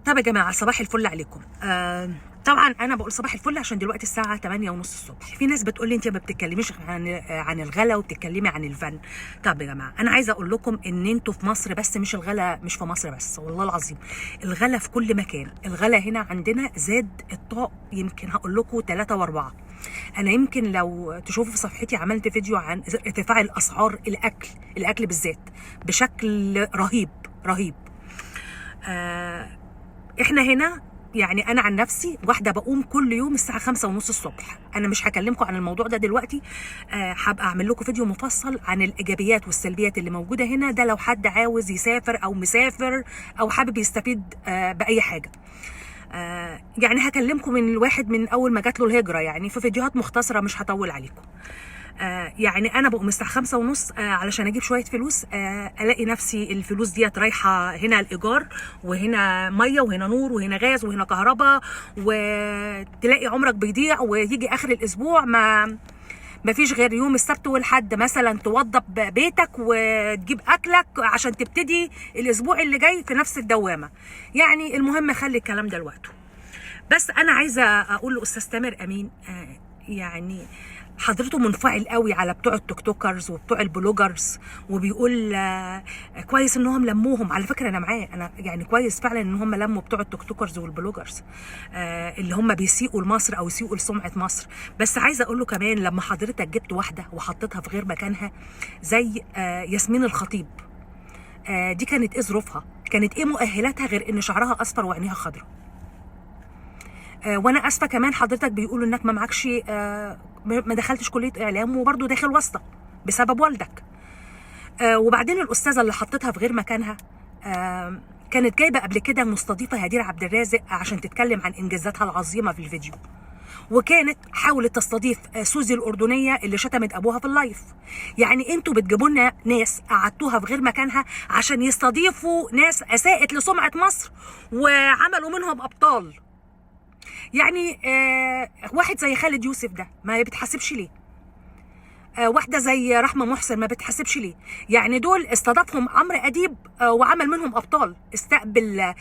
طب يا جماعه صباح الفل عليكم. طبعا انا بقول صباح الفل عشان دلوقتي الساعه 8:30 الصبح. في ناس بتقول لي انت ما بتتكلميش عن الغلا وبتتكلمي عن الفن. طب يا جماعه انا عايزه اقول لكم ان انتوا في مصر بس، مش الغلا مش في مصر بس، والله العظيم الغلا في كل مكان. الغلا هنا عندنا زاد الطاق، يمكن هقول لكم 3 و4. انا يمكن لو تشوفوا في صفحتي عملت فيديو عن ارتفاع الاسعار، الاكل بالذات بشكل رهيب رهيب. احنا هنا يعني انا عن نفسي واحده بقوم كل يوم الساعه 5:30 الصبح. انا مش هكلمكم عن الموضوع ده دلوقتي، هبقى اعمل لكم فيديو مفصل عن الايجابيات والسلبيات اللي موجوده هنا. ده لو حد عاوز يسافر او مسافر او حابب يستفيد باي حاجه. يعني هكلمكم من الواحد من اول ما جات له الهجره، يعني في فيديوهات مختصره مش هطول عليكم. يعني انا بقوم الساعه 5:30 علشان اجيب شويه فلوس. الاقي نفسي الفلوس ديت رايحه هنا الايجار، وهنا ميه، وهنا نور، وهنا غاز، وهنا كهرباء، وتلاقي عمرك بيضيع. ويجي اخر الاسبوع ما فيش غير يوم السبت والحد مثلا توضب بيتك وتجيب اكلك عشان تبتدي الاسبوع اللي جاي في نفس الدوامه. يعني المهم خلي الكلام ده لوقته. بس انا عايزه اقول لاستاذ تامر امين، يعني حضرته منفعل قوي على بتوع التيك توكرز وبتوع البلوجرز، وبيقول كويس انهم لموهم. على فكره انا معاه، انا يعني كويس فعلا ان هم لموا بتوع التيك توكرز والبلوجرز اللي هم بيسيئوا لمصر او يسيئوا لسمعه مصر. بس عايزه اقول له كمان، لما حضرتك جبت واحده وحطيتها في غير مكانها زي ياسمين الخطيب، دي كانت ايه ظروفها؟ كانت ايه مؤهلاتها غير ان شعرها اصفر وعينيها خضراء؟ وانا اسفه كمان حضرتك بيقولوا انك ما معكش، ما دخلتش كليه اعلام وبرضه داخل واسطه بسبب والدك. وبعدين الاستاذه اللي حطيتها في غير مكانها كانت جايبه قبل كده مستضيفه هدير عبد الرازق عشان تتكلم عن انجازاتها العظيمه في الفيديو، وكانت حاولت تستضيف سوزي الاردنيه اللي شتمت ابوها في اللايف. يعني انتوا بتجيبوا لنا ناس قعدتوها في غير مكانها عشان يستضيفوا ناس اساءت لسمعه مصر وعملوا منهم ابطال. يعني واحد زي خالد يوسف ده ما بيتحاسبش ليه؟ واحده زي رحمه محسن ما بتحاسبش ليه؟ يعني دول استضافهم عمرو اديب وعمل منهم ابطال. استقبل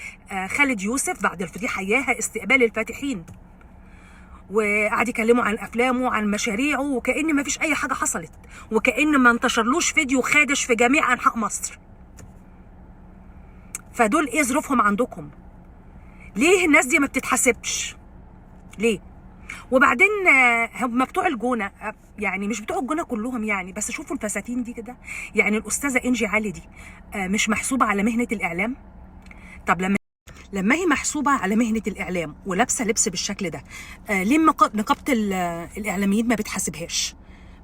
خالد يوسف بعد الفضيحه اياها استقبال الفاتحين، وقعد يكلموا عن افلامه وعن مشاريعه وكأن ما فيش اي حاجه حصلت، وكأن ما انتشرلوش فيديو خادش في جميع انحاء مصر. فدول ايه ظروفهم عندكم؟ ليه الناس دي ما بتتحاسبش؟ ليه؟ وبعدين هم بتوع الجونه، يعني مش بتوع الجونه كلهم يعني، بس شوفوا الفساتين دي كده. يعني الاستاذه انجي علي دي مش محسوبه على مهنه الاعلام؟ طب لما هي محسوبه على مهنه الاعلام ولابسه لبس بالشكل ده، ليه نقابه الاعلاميين ما بتحاسبهاش؟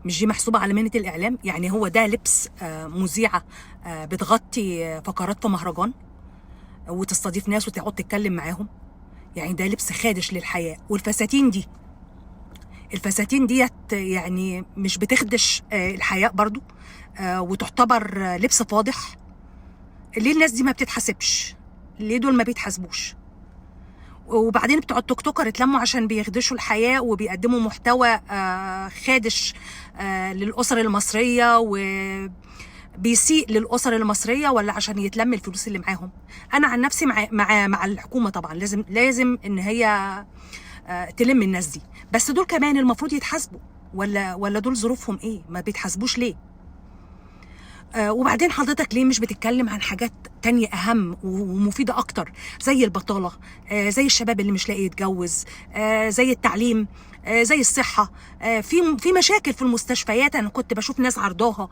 مش دي محسوبه على مهنه الاعلام؟ يعني هو ده لبس مذيعه بتغطي فقرات في مهرجان وتستضيف ناس وتقعد تتكلم معاهم؟ يعني ده لبس خادش للحياه. والفساتين ديت يعني مش بتخدش الحياء برضو وتعتبر لبس فاضح؟ ليه الناس دي ما بتتحاسبش؟ ليه دول ما بيتحاسبوش؟ وبعدين بتوع التيك توكر اتلموا عشان بيخدشوا الحياء وبيقدموا محتوى خادش للأسر المصرية وبيسيء للأسر المصرية، ولا عشان يتلم الفلوس اللي معاهم؟ أنا عن نفسي مع الحكومة طبعا، لازم إن هي تلم الناس دي، بس دول كمان المفروض يتحاسبوا، ولا دول ظروفهم ايه؟ ما بيتحاسبوش ليه؟ وبعدين حضرتك ليه مش بتتكلم عن حاجات تانية اهم ومفيدة اكتر، زي البطالة، زي الشباب اللي مش لاقي يتجوز، زي التعليم، زي الصحة، في مشاكل في المستشفيات انا كنت بشوف ناس عرضاها،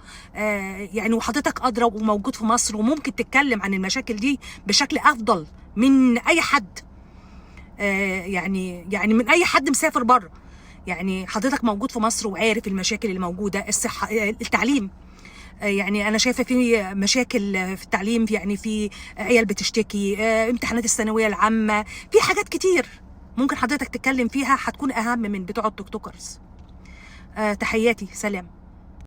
يعني وحضرتك ادرى وموجود في مصر وممكن تتكلم عن المشاكل دي بشكل افضل من اي حد، يعني من اي حد مسافر بره. يعني حضرتك موجود في مصر وعارف المشاكل اللي موجوده، الصحه، التعليم. يعني انا شايفه في مشاكل في التعليم، يعني في عيال بتشتكي، امتحانات الثانويه العامه، في حاجات كتير ممكن حضرتك تتكلم فيها هتكون اهم من بتوع التيك توكرز. تحياتي، سلام.